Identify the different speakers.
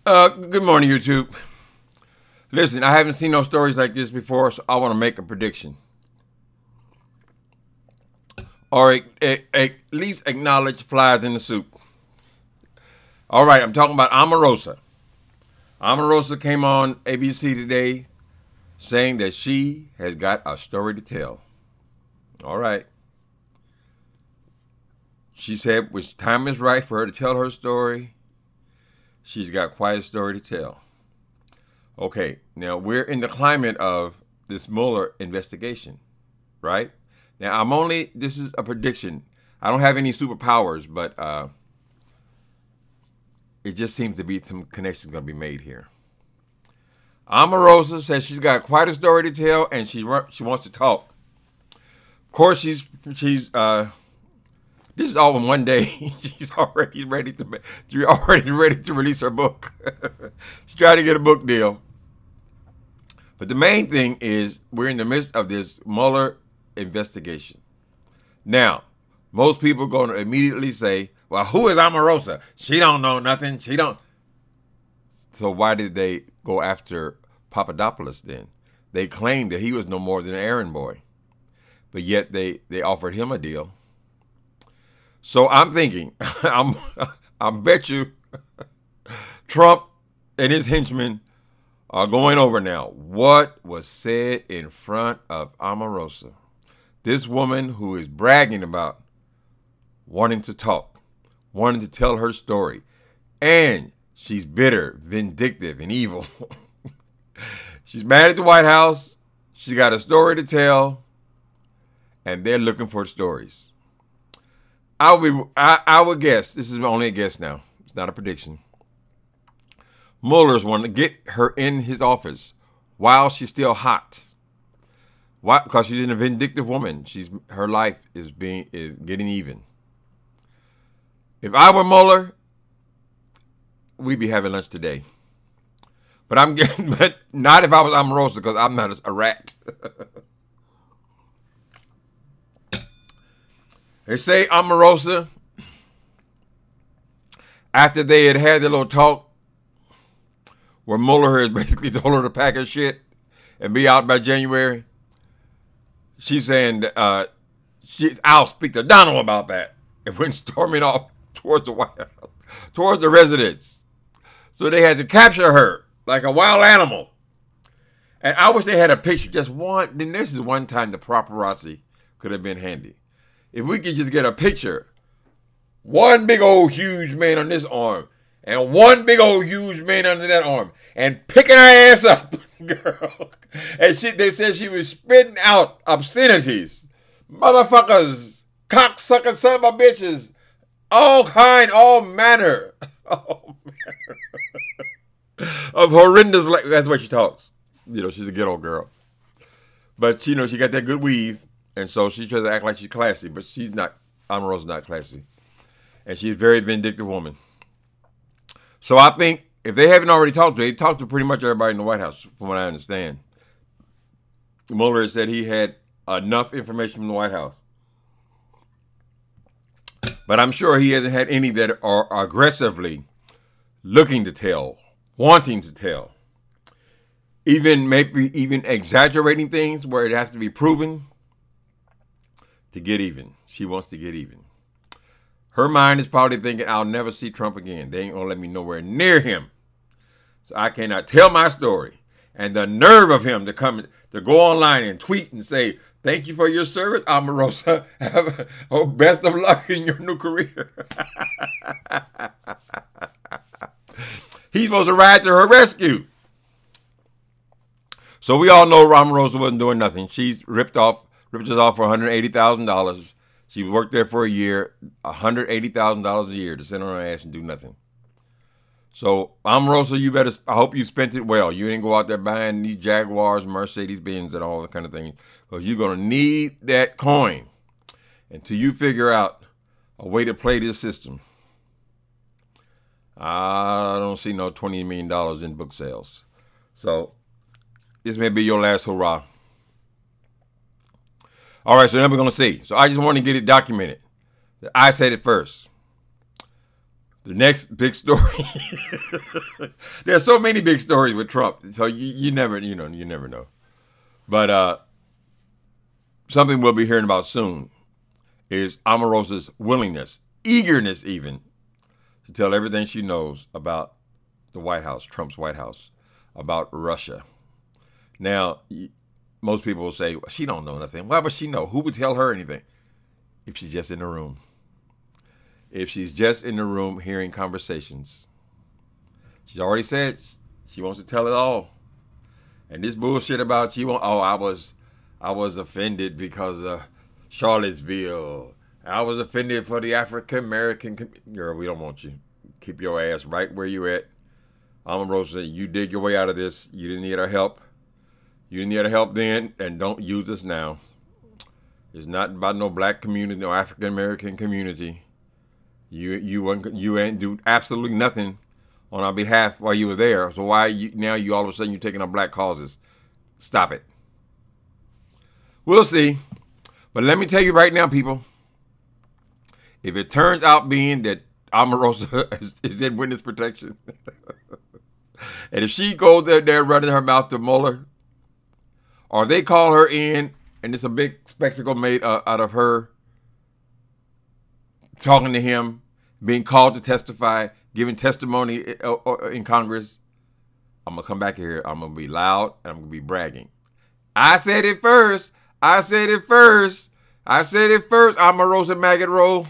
Speaker 1: Good morning, YouTube. Listen, I haven't seen no stories like this before, so I want to make a prediction. Or at least acknowledge flies in the soup. All right, I'm talking about Omarosa. Omarosa came on ABC today saying that she has got a story to tell. All right. She said which time is right for her to tell her story. She's got quite a story to tell. Okay, now we're in the climate of this Mueller investigation, right? Now this is a prediction. I don't have any superpowers, but it just seems to be some connections going to be made here. Omarosa says she's got quite a story to tell, and she wants to talk. Of course, this is all in one day. She's already ready to release her book. She's trying to get a book deal. But the main thing is we're in the midst of this Mueller investigation. Now, most people are going to immediately say, well, who is Omarosa? She don't know nothing. She don't. So why did they go after Papadopoulos then? They claimed that he was no more than an errand boy. But yet they offered him a deal. So I'm thinking, I bet you Trump and his henchmen are going over now what was said in front of Omarosa. This woman who is bragging about wanting to talk, wanting to tell her story, and she's bitter, vindictive, and evil. She's mad at the White House. She's got a story to tell, and they're looking for stories. I would guess, this is only a guess now, it's not a prediction. Mueller's wanting to get her in his office while she's still hot. Why? Because she's a vindictive woman. Her life is getting even. If I were Mueller, we'd be having lunch today. But not if I was Omarosa, because I'm not a rat. They say Omarosa, after they had their little talk, where Mueller has basically told her to pack her shit and be out by January, she's saying I'll speak to Donald about that, and went storming off towards the White House, towards the residence. So they had to capture her like a wild animal. And I wish they had a picture, just one. Then this is one time the paparazzi could have been handy. If we could just get a picture, one big old huge man on this arm, and one big old huge man under that arm, and picking her ass up, girl. And they said she was spitting out obscenities. Motherfuckers, cocksucker son of a bitches, all manner of horrendous, that's the way she talks. You know, she's a ghetto girl. But, she got that good weave. And so she tries to act like she's classy, but she's not. Omarosa's not classy. And she's a very vindictive woman. So I think if they haven't already talked to her, they talked to pretty much everybody in the White House, from what I understand. Mueller said he had enough information from the White House. But I'm sure he hasn't had any that are aggressively looking to tell, wanting to tell. Maybe even exaggerating things where it has to be proven. To get even. She wants to get even. Her mind is probably thinking, I'll never see Trump again. They ain't going to let me nowhere near him. So I cannot tell my story. And the nerve of him to go online and tweet and say, thank you for your service, Omarosa. Best of luck in your new career. He's supposed to ride to her rescue. So we all know Omarosa wasn't doing nothing. She's ripped us off for $180,000. She worked there for a year, $180,000 a year to sit on her ass and do nothing. So, Omarosa, I hope you spent it well. You didn't go out there buying these Jaguars, Mercedes-Benz, and all that kind of thing, because you're going to need that coin until you figure out a way to play this system. I don't see no $20 million in book sales. So, this may be your last hurrah. All right, so then we're going to see. So I just want to get it documented. I said it first. The next big story. There's so many big stories with Trump, so you never know. But something we'll be hearing about soon is Omarosa's willingness, eagerness even, to tell everything she knows about the White House, Trump's White House, about Russia. Now, most people will say, well, she don't know nothing. Why would she know? Who would tell her anything? If she's just in the room. If she's just in the room hearing conversations. She's already said she wants to tell it all. And this bullshit about I was offended because of Charlottesville. I was offended for the African American. Girl, we don't want you. Keep your ass right where you at. Omarosa, you dig your way out of this. You didn't need our help. You didn't need our help then, and don't use us now. It's not about no black community, no African American community. You ain't do absolutely nothing on our behalf while you were there. So why now you all of a sudden you're taking on black causes? Stop it. We'll see. But let me tell you right now, people. If it turns out being that Omarosa is in witness protection, and if she goes there running her mouth to Mueller, or they call her in and it's a big spectacle made out of her talking to him, being called to testify, giving testimony in Congress, I'm going to come back here. I'm going to be loud and I'm going to be bragging. I said it first. Omarosa maggot roll.